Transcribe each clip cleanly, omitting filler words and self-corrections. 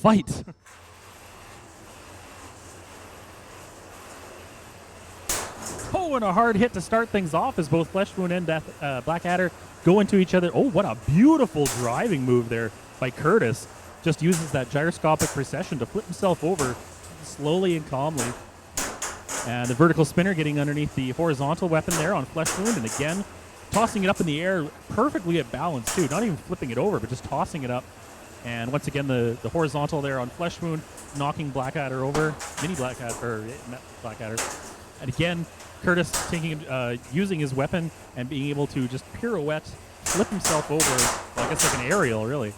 fight. Oh, and a hard hit to start things off as both Flesh Wound and Blackadder go into each other. Oh, what a beautiful driving move there by Curtis. Just uses that gyroscopic precession to flip himself over slowly and calmly. And the vertical spinner getting underneath the horizontal weapon there on Flesh Wound, and again, tossing it up in the air perfectly at balance too. Not even flipping it over, but just tossing it up. And once again, the horizontal there on Flesh Wound, knocking Blackadder over, mini Blackadder, Blackadder. And again, Curtis taking, using his weapon and being able to just pirouette, flip himself over, well, I guess like an aerial, really.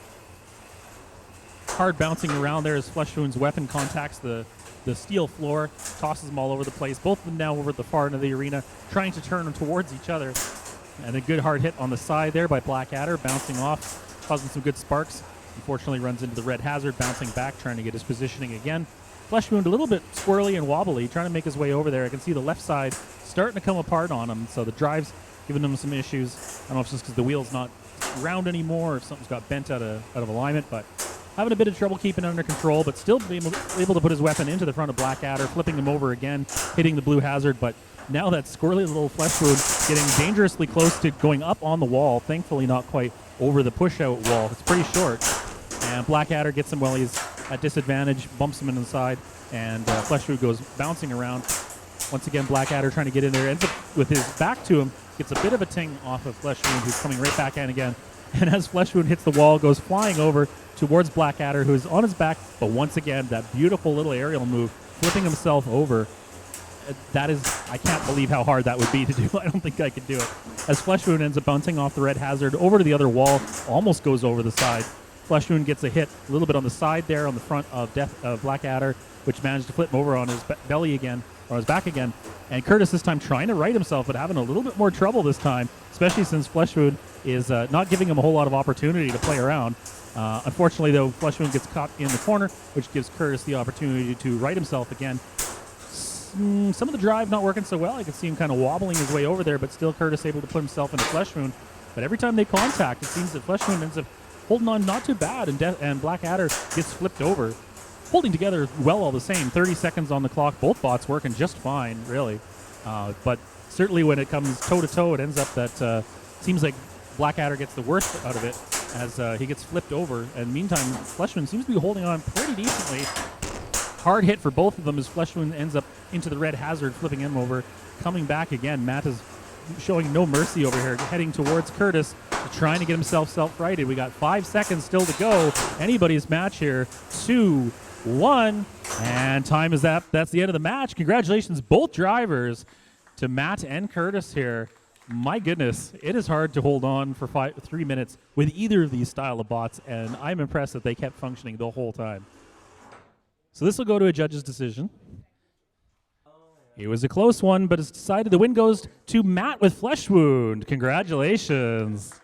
Hard bouncing around there as Flesh Wound's weapon contacts the steel floor, tosses them all over the place. Both of them now over at the far end of the arena, trying to turn them towards each other. And a good hard hit on the side there by Blackadder, bouncing off, causing some good sparks. Unfortunately runs into the red hazard, bouncing back, trying to get his positioning again. Flesh Wound a little bit squirrely and wobbly, trying to make his way over there. I can see the left side starting to come apart on him, so the drive's giving him some issues. I don't know if it's just because the wheel's not round anymore or if something's got bent out of alignment, but having a bit of trouble keeping it under control, but still able to put his weapon into the front of Blackadder, flipping him over again, hitting the blue hazard, but now that squirrely little Flesh Wound getting dangerously close to going up on the wall, thankfully not quite over the push-out wall. It's pretty short. And Blackadder gets him while he's at disadvantage, bumps him in the side, and Flesh Wound goes bouncing around. Once again, Blackadder trying to get in there, ends up with his back to him, gets a bit of a ting off of Flesh Wound, who's coming right back in again. And as Flesh Wound hits the wall, goes flying over towards Blackadder, who's on his back, but once again, that beautiful little aerial move, flipping himself over. That is, I can't believe how hard that would be to do. I don't think I could do it. As Flesh Wound ends up bouncing off the red hazard over to the other wall, almost goes over the side. Flesh Wound gets a hit a little bit on the side there on the front of Blackadder, which managed to flip him over on his belly again, or his back again. And Curtis this time trying to right himself, but having a little bit more trouble this time, especially since Flesh Wound is not giving him a whole lot of opportunity to play around. Unfortunately, though, Flesh Wound gets caught in the corner, which gives Curtis the opportunity to right himself again. Some of the drive not working so well. I can see him kind of wobbling his way over there, but still Curtis able to put himself into Flesh Wound. But every time they contact, it seems that Flesh Wound ends up holding on not too bad, and Blackadder gets flipped over. Holding together well all the same. 30 seconds on the clock. Both bots working just fine, really. But certainly when it comes toe-to-toe, it ends up that seems like Blackadder gets the worst out of it as he gets flipped over. And meantime, Flesh Wound seems to be holding on pretty decently. Hard hit for both of them as Flesh Wound ends up into the red hazard, flipping him over. Coming back again, Matt is showing no mercy over here, heading towards Curtis, trying to get himself self-righted. We got 5 seconds still to go. Anybody's match here. 2, 1, and time is up. That's the end of the match. Congratulations, both drivers, to Matt and Curtis here. My goodness, it is hard to hold on for 3 minutes with either of these style of bots, and I'm impressed that they kept functioning the whole time. So this will go to a judge's decision. It was a close one, but it's decided the win goes to Matt with Flesh Wound. Congratulations.